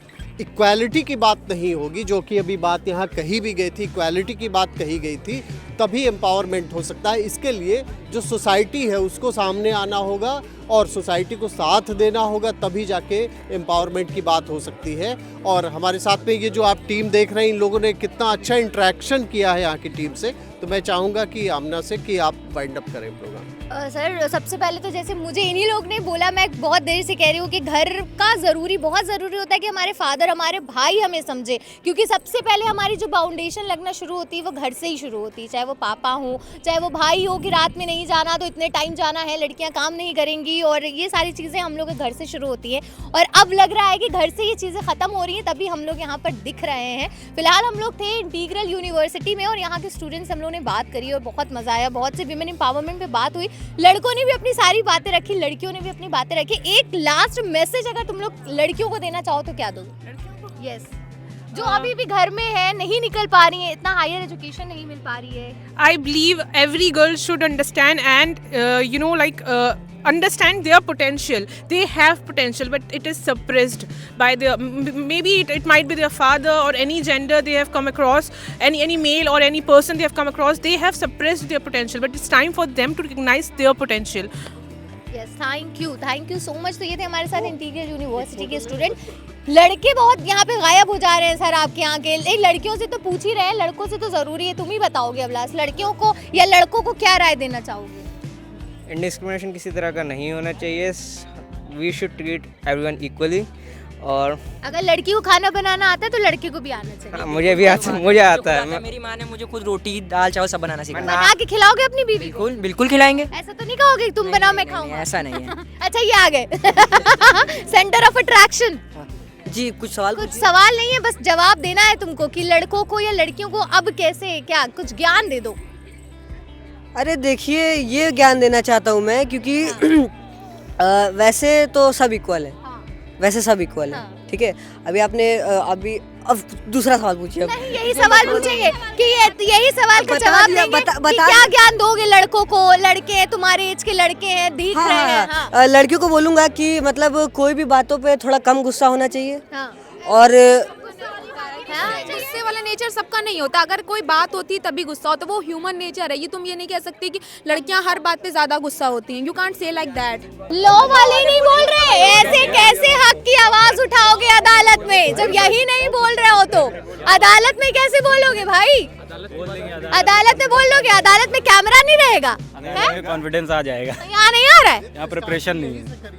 इक्वालिटी की बात नहीं होगी, जो कि अभी बात यहाँ कही भी गई थी, इक्वालिटी की बात कही गई थी, तभी एम्पावरमेंट हो सकता है। इसके लिए जो सोसाइटी है उसको सामने आना होगा और सोसाइटी को साथ देना होगा, तभी जाके एम्पावरमेंट की बात हो सकती है। और हमारे साथ में ये जो आप टीम देख रहे हैं, इन लोगों ने कितना अच्छा इंटरेक्शन किया है यहाँ की टीम से। तो मैं चाहूँगा कि आमना से कि आप वाइंड अप करें प्रोग्राम। सर, सबसे पहले तो जैसे मुझे इन्हीं लोग ने बोला, मैं बहुत देर से कह रही हूँ कि घर का बहुत ज़रूरी होता है कि हमारे फादर, हमारे भाई हमें समझे, क्योंकि सबसे पहले हमारी जो बाउंडेशन लगना शुरू होती है वो घर से ही शुरू होती है। चाहे वो पापा हो, चाहे वो भाई हो कि रात में नहीं जाना तो इतने टाइम जाना है, लड़कियां काम नहीं करेंगी, और ये सारी चीज़ें हम लोग के घर से शुरू होती है। और अब लग रहा है कि घर से ये चीज़ें ख़त्म हो रही हैं, तभी हम लोग यहाँ पर दिख रहे हैं। फिलहाल हम लोग थे इंटीग्रल यूनिवर्सिटी में और यहाँ के स्टूडेंट्स हम लोग ने बात करी और बहुत मज़ा आया। बहुत से विमेन एम्पावरमेंट पे बात हुई, लड़कों ने भी अपनी सारी बातें रखी, लड़कियों ने भी अपनी बातें रखी। एक लास्ट मैसेज अगर तुम लोग लड़कियों को देना चाहो तो क्या दोगे? यस, जो अभी भी घर में है, नहीं निकल पा रही है, इतना हायर एजुकेशन नहीं मिल पा रही है? I believe every girl should understand and understand their potential. They have potential, but it is suppressed by maybe it might be their father or any gender they have come across, any male or any person they have come across. They have suppressed their potential, but it's time for them to recognize their potential. Yes, thank you so much. तो ये थे हमारे साथ integral university के student. लड़के बहुत यहाँ पे गायब हो जा रहे हैं सर आपके यहाँ के। लड़कियों से तो पूछ ही रहे हैं, लड़कों से तो ज़रूरी है, तुम ही बताओगे अभिलाष, लड़कियों को या लड़कों को क्या राय देना चाहोगे? डिस्क्रिमिनेशन किसी तरह का नहीं होना चाहिए, we should treat everyone equally. और अगर लड़की को खाना बनाना आता है तो लड़के को भी आना चाहिए। मुझे भी आता है, मुझे आता है। मेरी माँ ने मुझे खुद रोटी दाल चावल सब बनाना सिखाया। बना के खिलाओगे अपनी बीवी को? बिल्कुल खिलाएंगे। ऐसा तो नहीं कहोगे तुम बनाओ मैं खाऊंगा? ऐसा नहीं है। अच्छा, ये आ गए सेंटर ऑफ अट्रैक्शन। जी, कुछ सवाल नहीं है, बस जवाब देना है तुमको कि लड़कों को या लड़कियों को अब कैसे, क्या कुछ ज्ञान दे दो। अरे देखिए, ये ज्ञान देना चाहता हूँ मैं, क्योंकि वैसे तो सब इक्वल है, वैसे सब इक्वल है, ठीक है। अभी आपने अब दूसरा सवाल पूछिए। नहीं, यही सवाल पूछेंगे कि यही सवाल का जवाब देंगे कि क्या ज्ञान दोगे लड़कों को? लड़के तुम्हारे एज के लड़के हैं, दिख रहे हैं। लड़कियों को बोलूँगा कि मतलब कोई भी बातों पे थोड़ा कम गुस्सा होना चाहिए। और गुस्से वाला नेचर सबका नहीं होता, अगर कोई बात होती है तभी गुस्सा होता है, वो ह्यूमन नेचर है। ये तुम ये नहीं कह सकते कि लड़कियां हर बात पे ज्यादा गुस्सा होती हैं, you can't say like that. Law वाले नहीं बोल रहे, ऐसे कैसे हक की आवाज उठाओगे अदालत में? जब यही नहीं बोल रहे हो तो अदालत में कैसे बोलोगे भाई? अदालत में बोल लोगे, अदालत में कैमरा नहीं रहेगा, कॉन्फिडेंस आ जाएगा। यहाँ नहीं आ रहा है, यहाँ प्रिपरेशन नहीं है।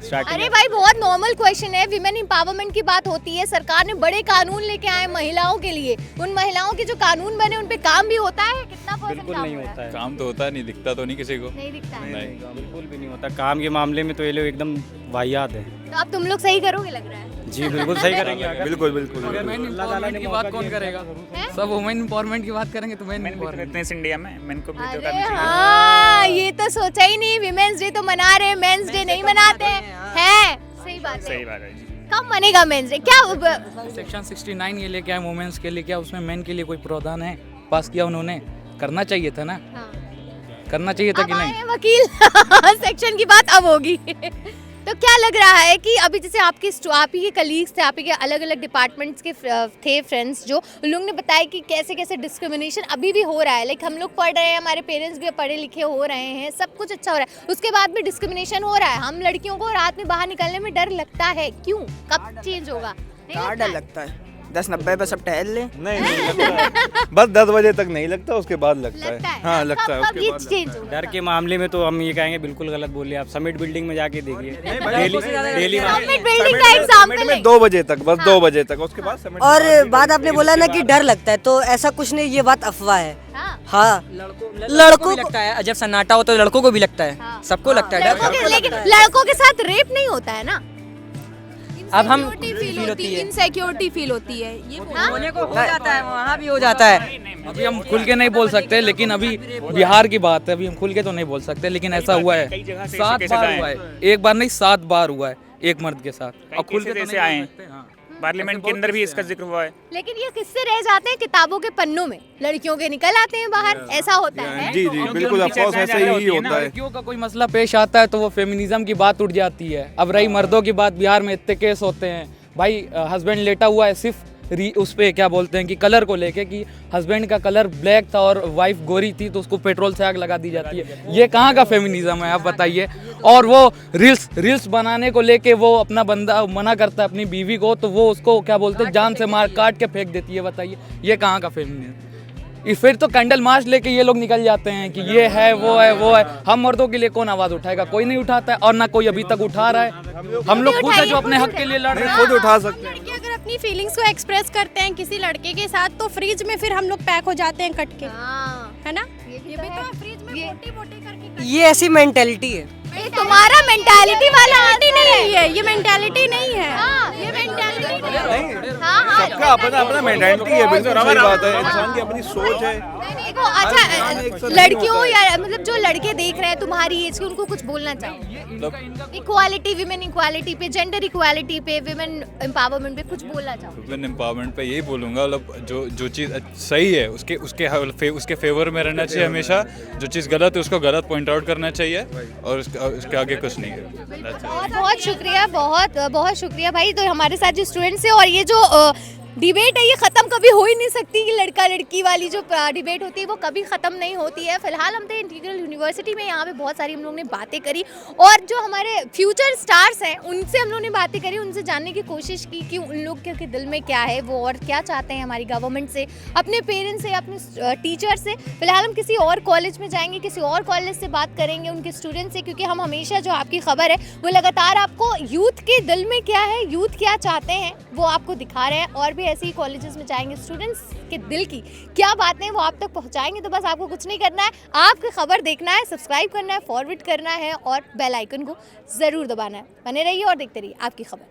अरे भाई, बहुत नॉर्मल क्वेश्चन है। विमेन एम्पावरमेंट की बात होती है, सरकार ने बड़े कानून लेके आए महिलाओं के लिए। उन महिलाओं के जो कानून बने उन पे काम भी होता है? कितना % बिल्कुल नहीं होता है। काम तो होता है, नहीं दिखता तो नहीं किसी को। नहीं दिखता है, नहीं, बिल्कुल भी नहीं होता। काम के मामले में तो ये लोग एकदम वाहियात है। तो अब तुम लोग सही करोगे लग रहा है। जी बिल्कुल सही करेंगे। बिल्कुल बिल्कुल। वुमेन एम्पावरमेंट की बात कौन करेगा? सब वुमेन एम्पावरमेंट की बात करेंगे तो मेन एम्पावरमेंट इंडिया में मेन को भी तो अरे हाँ, ये तो सोचा ही नहीं। विमेंस डे तो मना रहे, मेंस डे नहीं मनाते हैं। सही बात है, सही बात है जी। कब मनेगा मेंस डे? क्या सेक्शन 69 ये लेके आए वुमेन्स के लिए, क्या उसमें मेन के लिए कोई प्रावधान है? पास किया उन्होंने, करना चाहिए था ना। करना चाहिए था कि नहीं? वकील सेक्शन की बात अब होगी। तो क्या लग रहा है कि अभी जैसे आप ही के कलीग्स थे, आप ही के अलग अलग डिपार्टमेंट्स के थे फ्रेंड्स, जो उन लोगों ने बताया कि कैसे कैसे डिस्क्रिमिनेशन अभी भी हो रहा है। लाइक हम लोग पढ़ रहे हैं, हमारे पेरेंट्स भी पढ़े लिखे हो रहे हैं, सब कुछ अच्छा हो रहा है, उसके बाद भी डिस्क्रिमिनेशन हो रहा है। हम लड़कियों को रात में बाहर निकलने में डर लगता है, क्यों? कब चेंज होगा? डर लगता है 10-90 पे सब टहल ले। नहीं लगता बस 10 बजे तक नहीं लगता, उसके बाद लगता है। हाँ लगता है, उसके बाद चेंज होगा। डर के मामले में तो हम ये कहेंगे बिल्कुल गलत बोलिए। आप समिट बिल्डिंग में जाके देखिए, डेली समिट बिल्डिंग का एग्जांपल है। 2 बजे तक, बस 2 बजे तक, उसके बाद समिट। और बात आपने बोला ना कि डर लगता है, तो ऐसा कुछ नहीं, ये बात अफवाह है। हाँ, लड़कों को लगता है, जब सन्नाटा हो तो लड़कों को भी लगता है, सबको लगता है डर। लेकिन लड़कों के साथ रेप नहीं होता है ना? अब हम इनसिक्योरिटी फील होती है, ये होने को हो जाता है, वहाँ भी हो जाता है। अभी हम खुल के नहीं बोल सकते, लेकिन अभी बिहार की बात है, अभी हम खुल के तो नहीं बोल सकते, लेकिन ऐसा हुआ है 7 बार हुआ है। एक बार नहीं 7 बार हुआ है एक मर्द के साथ। और खुल के तो नहीं आए हैं, पार्लियामेंट के अंदर भी इसका जिक्र हुआ है। लेकिन ये किससे रह जाते हैं किताबों के पन्नों में, लड़कियों के निकल आते हैं बाहर, ऐसा होता है। जी जी बिल्कुल, अफकोर्स ऐसा ही होता है। लड़कियों का कोई मसला पेश आता है तो वो फेमिनिज्म की बात उठ जाती है। अब रही मर्दों की बात, बिहार में इतने केस होते हैं भाई, हस्बैंड लेटा हुआ है सिर्फ उस पे क्या बोलते हैं कि कलर को लेके, कि हस्बैंड का कलर ब्लैक था और वाइफ गोरी थी तो उसको पेट्रोल से आग लगा दी जाती है। ये कहाँ का फेमिनिज्म है आप बताइए? और वो रील्स बनाने को लेके वो अपना बंदा मना करता है अपनी बीवी को, तो वो उसको क्या बोलते हैं जान से मार काट के फेंक देती है। बताइए ये कहाँ का फेमिनिज्म? फिर तो कैंडल मार्च लेके ये लोग निकल जाते हैं कि ये है वो है वो है। हम मर्दों के लिए कौन आवाज उठाएगा? कोई नहीं उठाता है, और ना कोई अभी तक उठा रहा है। हम लोग खुद है जो अपने हक के लिए लड़ रहे हैं, खुद उठा सकते हैं। लड़के अगर अपनी फीलिंग्स को एक्सप्रेस करते हैं किसी लड़के के साथ, तो फ्रिज में फिर हम लोग पैक हो जाते हैं कट के, है ना? ये भी तो फ्रिज में मोटी करके। ये ऐसी मेंटेलिटी है। तुम्हारा मेंटालिटी वाला नहीं है, ये मेंटालिटी नहीं है। ये सबका अपना अपना मेंटालिटी है, बिल्कुल सही बात है, इंसान की अपनी सोच है। देखो अच्छा लड़कियों या मतलब जो लड़के देख रहे हैं तुम्हारी एज के, उनको कुछ बोलना चाहो इक्वालिटी, विमेन इक्वालिटी पे, जेंडर इक्वालिटी पे, विमेन एम्पावरमेंट पे कुछ बोलना चाहो? वुमेन एम्पावरमेंट पे यही बोलूँगा, मतलब जो चीज़ सही है उसके फेवर में रहना चाहिए हमेशा, जो चीज़ गलत है उसको गलत पॉइंट आउट करना चाहिए, और उसके आगे कुछ नहीं है। बहुत शुक्रिया, बहुत शुक्रिया भाई। तो हमारे साथ जो स्टूडेंट्स हैं, और ये जो डिबेट है ये ख़त्म कभी हो ही नहीं सकती, कि लड़का लड़की वाली जो डिबेट होती है वो कभी ख़त्म नहीं होती है। फिलहाल हम थे इंटीग्रल यूनिवर्सिटी में, यहाँ पे बहुत सारी हम लोगों ने बातें करी, और जो हमारे फ्यूचर स्टार्स हैं उनसे हम लोगों ने बातें करी, उनसे जानने की कोशिश की कि उन लोग के दिल में क्या है वो, और क्या चाहते हैं हमारी गवर्नमेंट से, अपने पेरेंट्स से, अपने टीचर से। फिलहाल हम किसी और कॉलेज में जाएंगे, किसी और कॉलेज से बात करेंगे उनके स्टूडेंट से, क्योंकि हम हमेशा जो आपकी खबर है वो लगातार आपको यूथ के दिल में क्या है, यूथ क्या चाहते हैं वो आपको दिखा रहे हैं, और भी ऐसे ही कॉलेजेस में जाएंगे, स्टूडेंट्स के दिल की क्या बातें हैं वो आप तक पहुंचाएंगे। तो बस आपको कुछ नहीं करना है, आपकी खबर देखना है, सब्सक्राइब करना है, फॉरवर्ड करना है, और बेल आइकन को ज़रूर दबाना है। बने रहिए और देखते रहिए आपकी खबर।